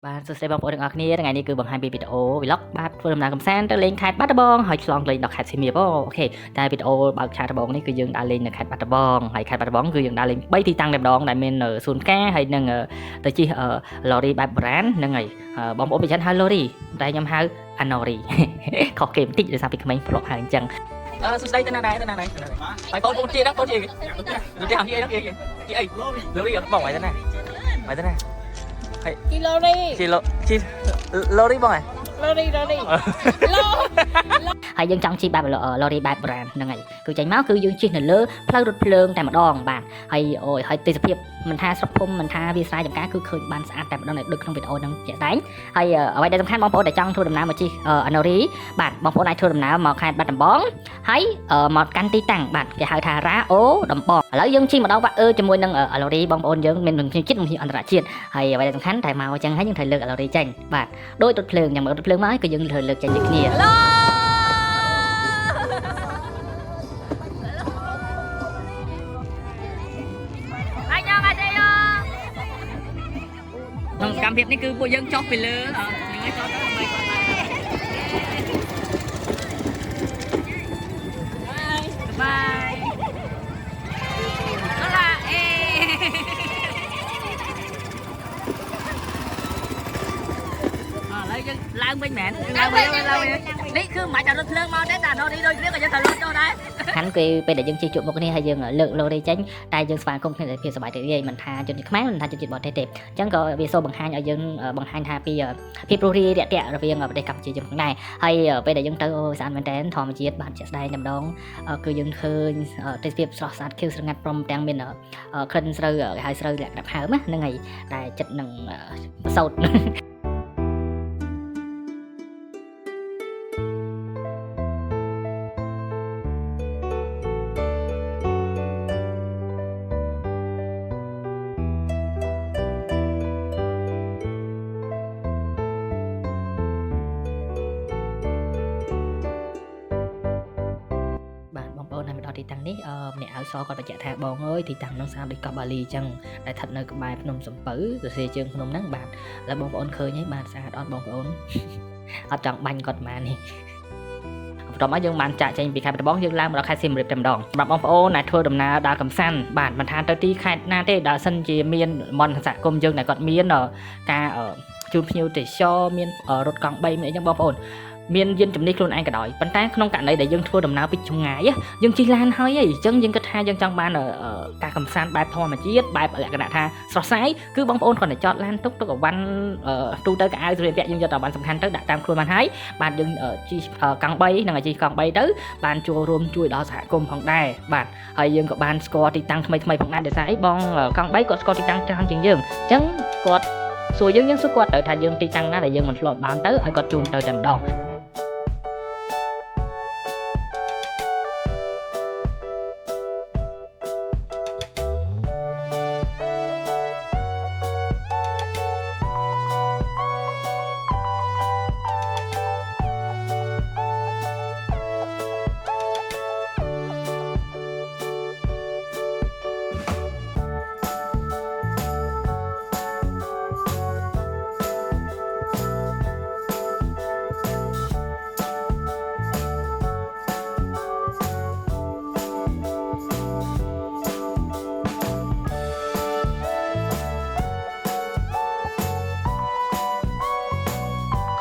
បាទសួស្តីបងប្អូនទាំងអស់គ្នាថ្ងៃនេះគឺបង្ហាញពីវីដេអូ vlog បាទធ្វើដំណើរកម្សាន្តទៅលេងខេត្តបាត់ដំបងហើយឆ្លងលេងដល់ខេត្តសៀមរាបអូខេតែវីដេអូបើកឆាកដំបងនេះគឺយើងដើរលេងនៅខេត្តបាត់ដំបងហើយខេត្តបាត់ដំបងគឺយើងដើរលេង3ទីតាំងតែម្ដងដែលមានសួនការហើយនឹងទៅជិះឡូរីបែបបុរាណហ្នឹងហើយបងប្អូនពីច្រើនហៅឡូរីតែខ្ញុំហៅអាណូរីខុសគេបន្តិចដោយសារពីក្មេងធ្លាប់ហៅអញ្ចឹងសួស្តីទៅណាដែរហើយកូនជាហ្នឹងកូនជាទៅទីហៅអីហ្នឹងគេអីឡូរីបងហើយទៅណាជីឡូរីឡូរីបងហ៎ឡូរីហើយយើងចង់ជិះបែបឡូរីបែបបុរាណហ្នឹងហើយគឺចេញមកគឺយើងជិះនៅលើផ្លូវរថភ្លើងតែម្ដងបាទហើយអូយហើយទេសភាពមិនថាស្រុកភូមិមិនថាវាស្រែចម្ការគឺឃើញបានស្អាតតែម្ដងដូចក្នុងវីដេអូហ្នឹងជាក់ស្ដែងហើយអ្វីដែលសំខាន់បងប្អូនដែលចង់ធ្វើដំណើរមកជិះអាណូរីបាទបងប្អូនអាចធ្វើដំណើរមកខេត្តបាត់ដំបងហើយមកកាន់ទីតាំងបាទគេហៅថារ៉ាអូដំបងឥឡូវយើងជិះមកដល់វ៉ាក់ជាមួយនឹងអាឡូរីបងប្អូនយើងមានជំនាញចិត្តជំនាញអន្តរជាតិហើយអ្វីដែលសំខាន់តែមកអញ្ចឹងហើយយើងត្រូវលើកអាឡូរីចេញបាទដោយរថភ្លើងយ៉ាងមើលរថភ្លើងមកហើយគឺយើងត្រូវលើកចេញដូចគ្នាក្នុងកម្មវិធីនេះគឺពួកយើងចុះពីលើនឹងឲ្យចុះទៅដើម្បីគាត់ឡើងបាយអឡាអេឥឡូវយើងឡើងវិញមែនឡើងវិញនេះគឺមិនអាចរត់ភ្លើងមកទេតែណូរីដូចគ្នាក៏យើងត្រូវលុតចូលដែរខាន់គឺពេលដែលយើងជិះជួបមុខគ្នាហើយយើងលើកឡូរីចេញតែយើងស្វាគមន៍គ្នាដោយភាពសប្បាយរីករាយមិនថាជនជាតិខ្មែរមិនថាជនជាតិបរទេសទេអញ្ចឹងក៏វាសូមបង្ហាញឲ្យយើងបង្ហាញថាពីភាពរស់រាយរាក់ទាក់រវាងប្រទេសកម្ពុជាយើងផងដែរហើយពេលដែលយើងទៅស្អាតមែនតើធម្មជាតិបាទជាក់ស្ដែងតែម្ដងគឺយើងឃើញទេសភាពស្រស់ស្អាតខៀវស្រងាត់ព្រមទាំងមានក្លិនស្រូវគេហៅស្រូវលក្ខណៈហើមហ្នឹងហើយតែចិត្តនឹងសោតនៅមកដល់ទីតាំងនេះម្នាក់ហៅសគាត់បញ្ជាក់ថាបងអើយទីតាំងនោះស្អាតដូចកោះបាលីអញ្ចឹងដែលស្ថិតនៅក្បែរភ្នំសំពៅសរសេរជើងភ្នំហ្នឹងបាទហើយបងប្អូនឃើញហើយបាទស្អាតអត់បងប្អូនអត់ចង់បាញ់គាត់ប៉ុន្មាននេះបន្ទាប់មកយើងបានចាក់ចេញពីខេត្តបាត់ដំបងយើងឡើងមកដល់ខេត្តសៀមរាបតែម្ដងសម្រាប់បងប្អូនដែលធ្វើដំណើរដើរកំសាន្តបាទមិនថាទៅទីខេត្តណាទេបើសិនជាមានមន្តសហគមន៍យើងដែលគាត់មានការជូនភ្ញៀវទេសចរមានរថកង់3មានអីចឹងបងប្អូនមានយានជំនិះខ្លួនឯងក៏ដោយប៉ុន្តែក្នុងករណីដែលយើងធ្វើដំណើរពីចម្ងាយយើងជិះឡានហើយអញ្ចឹងយើងគិតថាយើងចង់បានការកំសាន្តបែបធម្មជាតិបែបលក្ខណៈថាស្រស់ស្រាយគឺបងប្អូនគ្រាន់តែចតឡានទុកអវ៉ាន់ទូទៅកៅអៅសម្ភារៈយើងយកតែអវ៉ាន់សំខាន់ទៅដាក់តាមខ្លួនបានហើយបាទយើងជិះកង់3និងជិះកង់3ទៅបានចូលរួមជួយដល់សហគមន៍ផងដែរបាទហើយយើងក៏បានស្គាល់ទីតាំងថ្មីផងដែរដោយសារអីបងកង់3គាត់ស្គាល់ទីតាំងច្រើនជាងយើងអញ្ចឹងគាត់សួរយើងសួរគាត់ទៅថាយើងទីតាំងណាដែលយើងមិនធ្លាប់បានទៅឲ្យគាត់ជូនទៅតែម្ដង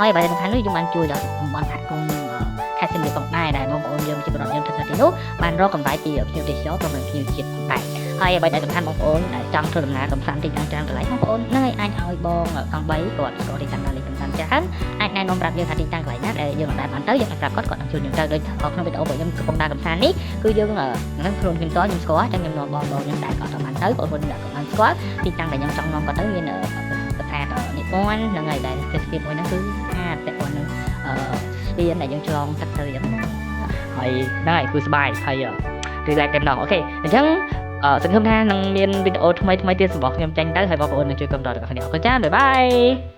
ហើយបើសំខាន់នោះយើងបានជួយដល់តំបន់សហគមន៍ខេត្តសៀមរាបផងដែរដែលបងប្អូនយើងជាប្រជាជនយើងស្ថិតនៅទីនោះបានរកកម្រៃពីភ្ញៀវទេសចរព្រមទាំងភ្ញៀវជាតិផងដែរហើយអ្វីដែលសំខាន់បងប្អូនដែលចង់ធ្វើដំណើរកំសាន្តទីតាំងច្រើនកន្លែងបងប្អូនហ្នឹងហើយអាចឲ្យបងកង់3គាត់ស្គាល់ទីតាំងលេងកំសាន្តច្រើនអាចណែនាំប្រាប់យើងថាទីតាំងកន្លែងណាដែលយើងមិនដែលបានទៅយើងអាចប្រាប់គាត់នឹងជួយយើងទៅដូចក្នុងវីដេអូរបស់ខ្ញុំកំពុងដើរកំសាន្តនេះគឺយើងហ្នឹងខ្លួនខ្ញុំតខ្ញុំស្គាល់ចឹងខ្ញុំនាំបងខ្ញុំដែរគាត់បានទៅបងប្អូនដែលគាត់បានស្គាល់ទីតាំងដែលខ្ញុំចង់នាំគាត់ទៅមានថានិពន្ធហ្នឹងហើយដែលទេសភាពមួយហ្នឹងគឺស្អាតតែប៉ុណ្្នឹងស្ពានដែលយើងឆ្លងទឹកទៅអញ្ចឹងហើយហ្នឹងហើយគឺសប្បាយហើយrelax តែម្ដងអូខេអញ្ចឹងសង្ឃឹមថានឹងមានវីដេអូថ្មីទៀតសម្រាប់ខ្ញុំចេញទៅហើយបងប្អូននឹងជួយគាំទ្រដល់អ្នកគ្នាអរគុណចា៎បាយបាយ